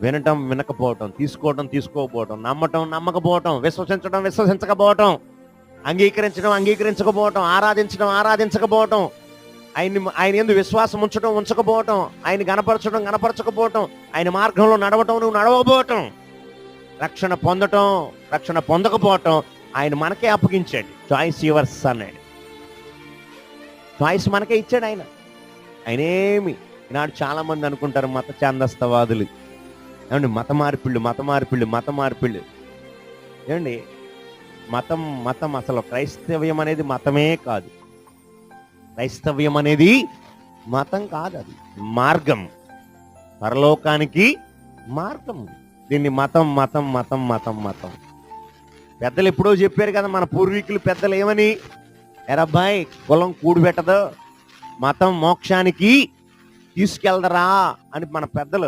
వినటం వినకపోవటం, తీసుకోవటం తీసుకోకపోవటం, నమ్మటం నమ్మకపోవటం, విశ్వసించడం విశ్వసించకపోవటం, అంగీకరించడం అంగీకరించకపోవటం, ఆరాధించడం ఆరాధించకపోవటం, ఆయన యందు విశ్వాసం ఉంచడం ఉంచకపోవటం, ఆయన గణపరచడం గణపరచకపోవటం, ఆయన మార్గంలో నడవటం నువ్వు నడవకపోవటం, రక్షణ పొందటం రక్షణ పొందకపోవటం ఆయన మనకే అప్పగించాడు. చాయిస్ యువర్స్ అన్నాడు. చాయిస్ మనకే ఇచ్చాడు ఆయన. ఆయనేమి ఈనాడు చాలా మంది అనుకుంటారు మత ఛాందస్తవాదులు ఏమండి, మత మార్పిళ్ళు ఏమండి. మతం అసలు క్రైస్తవ్యం అనేది మతమే కాదు. క్రైస్తవ్యం అనేది మతం కాదు, అది మార్గం, పరలోకానికి మార్గం. దీన్ని మతం మతం మతం మతం మతం పెద్దలు ఎప్పుడో చెప్పారు కదా, మన పూర్వీకులు పెద్దలు ఏమని, ఎరబ్బాయి కులం కూడిపెట్టదు, మతం మోక్షానికి తీసుకెళ్దరా అని మన పెద్దలు